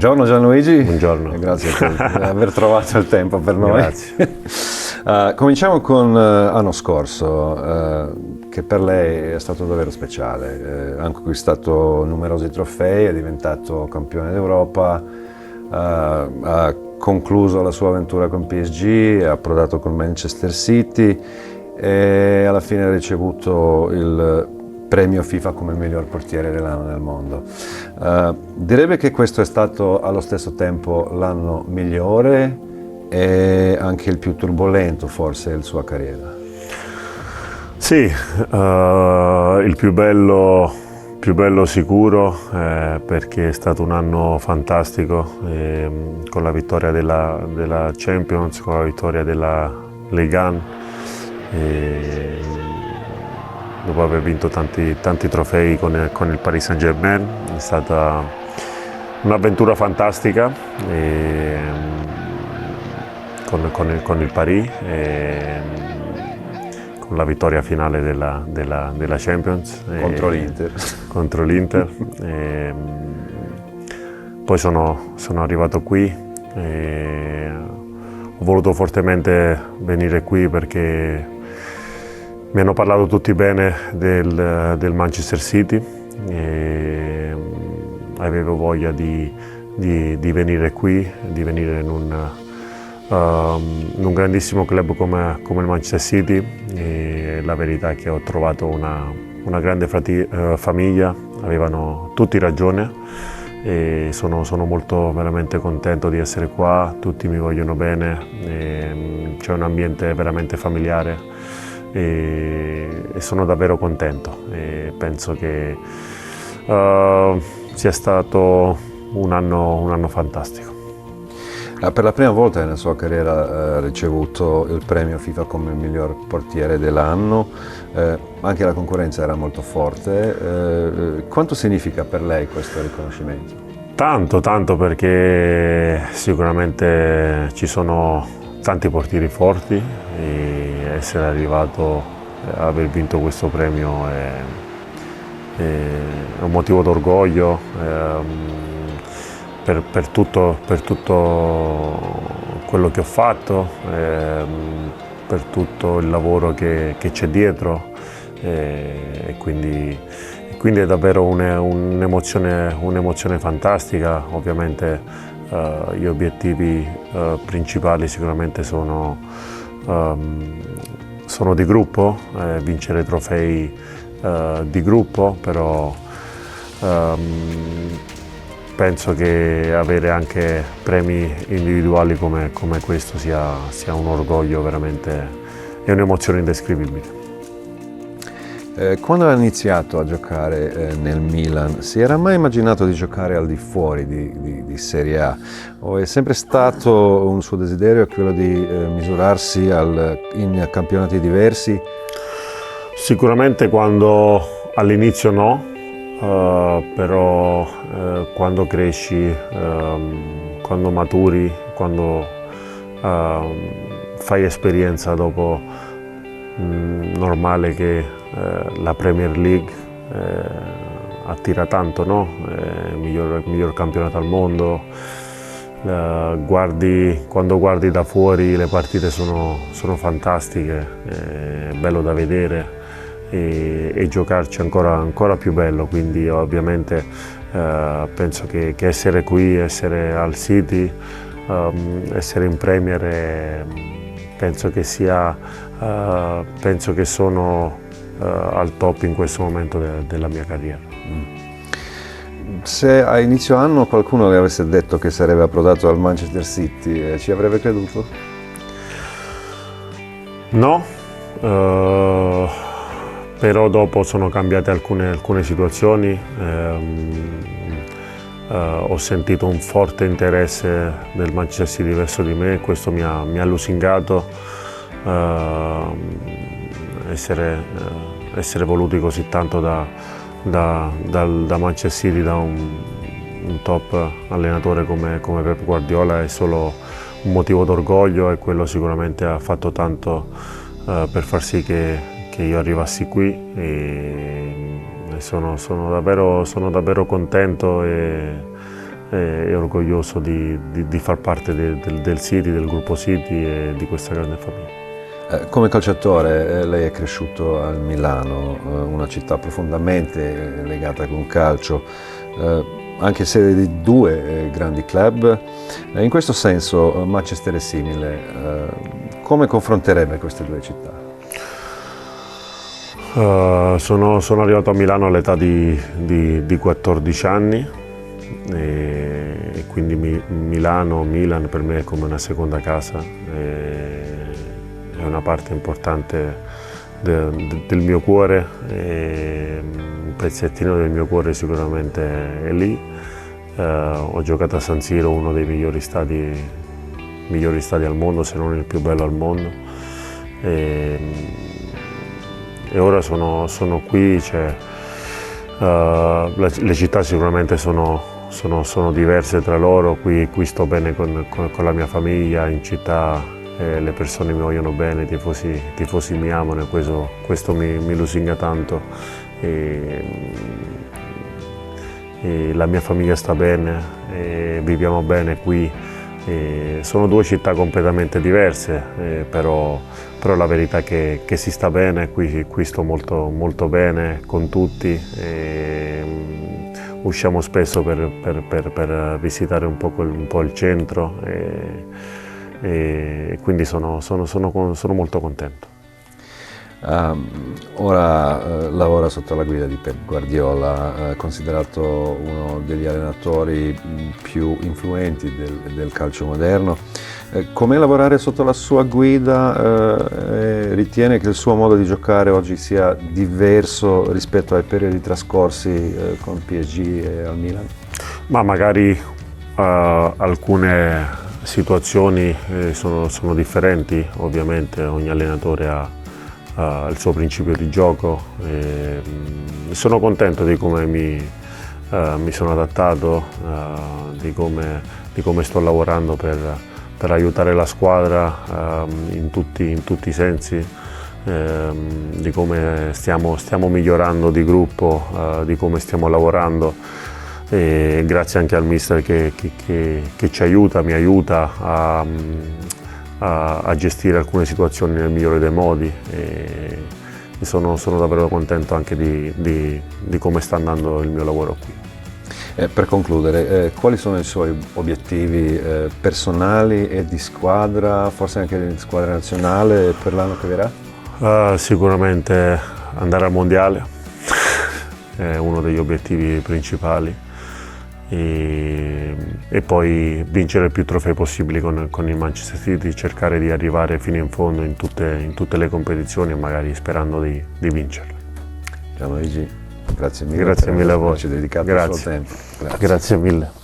Buongiorno Gianluigi. Buongiorno. E grazie per aver trovato il tempo per noi. Grazie. Cominciamo con l'anno scorso, che per lei è stato davvero speciale. Ha conquistato numerosi trofei, è diventato campione d'Europa, ha concluso la sua avventura con PSG, è approdato con Manchester City e alla fine ha ricevuto il premio FIFA come miglior portiere dell'anno nel mondo. Direbbe che questo è stato allo stesso tempo l'anno migliore e anche il più turbolento forse della sua carriera. Sì, il più bello sicuro, perché è stato un anno fantastico, con la vittoria della Champions, con la vittoria della Ligue 1, dopo aver vinto tanti trofei con il Paris Saint-Germain. È stata un'avventura fantastica con il Paris, con la vittoria finale della Champions contro l'Inter. Poi sono arrivato qui e ho voluto fortemente venire qui perché mi hanno parlato tutti bene del Manchester City e avevo voglia di venire qui, di venire in un grandissimo club come il Manchester City. E la verità è che ho trovato una grande famiglia, avevano tutti ragione e sono molto veramente contento di essere qua, tutti mi vogliono bene, c'è un ambiente veramente familiare e sono davvero contento e penso che sia stato un anno fantastico. Per la prima volta nella sua carriera ha ricevuto il premio FIFA come miglior portiere dell'anno, anche la concorrenza era molto forte. Quanto significa per lei questo riconoscimento? Tanto, perché sicuramente ci sono tanti portieri forti e essere arrivato a aver vinto questo premio è un motivo d'orgoglio. Per tutto quello che ho fatto, per tutto il lavoro che c'è dietro e quindi è davvero un'emozione fantastica. Ovviamente gli obiettivi principali sicuramente sono di gruppo, vincere trofei di gruppo, però penso che avere anche premi individuali come questo sia un orgoglio veramente e un'emozione indescrivibile. Quando ha iniziato a giocare nel Milan, si era mai immaginato di giocare al di fuori di Serie A? O è sempre stato un suo desiderio quello di misurarsi in campionati diversi? Sicuramente all'inizio no. Però quando cresci, quando maturi, quando fai esperienza dopo, normale che la Premier League attira tanto, no? Il miglior campionato al mondo. Quando guardi da fuori le partite sono fantastiche, è bello da vedere. E giocarci ancora più bello, quindi ovviamente penso che essere qui, essere al City, essere in Premier, penso che sono al top in questo momento della mia carriera. Se a inizio anno qualcuno le avesse detto che sarebbe approdato al Manchester City, ci avrebbe creduto? No. Però dopo sono cambiate alcune situazioni, ho sentito un forte interesse del Manchester City verso di me, questo mi ha lusingato, essere voluti così tanto da Manchester City, da un top allenatore come Pep Guardiola, è solo un motivo d'orgoglio e quello sicuramente ha fatto tanto per far sì che io arrivassi qui e sono davvero contento e e orgoglioso di far parte del City, del gruppo City e di questa grande famiglia. Come calciatore lei è cresciuto a Milano, una città profondamente legata con il calcio, anche sede di due grandi club. In questo senso Manchester è simile. Come confronterebbe queste due città? Sono arrivato a Milano all'età di 14 anni e quindi Milan per me è come una seconda casa. È una parte importante del mio cuore, un pezzettino del mio cuore sicuramente è lì. Ho giocato a San Siro, uno dei migliori stadi al mondo, se non il più bello al mondo. E ora sono qui, le città sicuramente sono diverse tra loro, qui sto bene con la mia famiglia, in città le persone mi vogliono bene, i tifosi mi amano e questo mi lusinga tanto. E la mia famiglia sta bene, viviamo bene qui. Sono due città completamente diverse, però la verità è che si sta bene, qui sto molto bene con tutti. Usciamo spesso per visitare un po' il centro e quindi sono molto contento. Ora lavora sotto la guida di Pep Guardiola, considerato uno degli allenatori più influenti del calcio moderno. Com'è lavorare sotto la sua guida? Ritiene che il suo modo di giocare oggi sia diverso rispetto ai periodi trascorsi con PSG e al Milan? Ma magari alcune situazioni sono differenti, ovviamente ogni allenatore ha il suo principio di gioco. Sono contento di come mi sono adattato, di come sto lavorando per aiutare la squadra in tutti i sensi, di come stiamo migliorando di gruppo, di come stiamo lavorando. E grazie anche al mister che ci aiuta, mi aiuta a gestire alcune situazioni nel migliore dei modi e sono davvero contento anche di come sta andando il mio lavoro qui. Per concludere, quali sono i suoi obiettivi personali e di squadra, forse anche di squadra nazionale per l'anno che verrà? Sicuramente andare al mondiale è uno degli obiettivi principali. E poi vincere più trofei possibili con il Manchester City, cercare di arrivare fino in fondo in tutte le competizioni e magari sperando di vincerle. Gianluigi, grazie mille a voi. Ci dedicato il suo tempo. Grazie mille.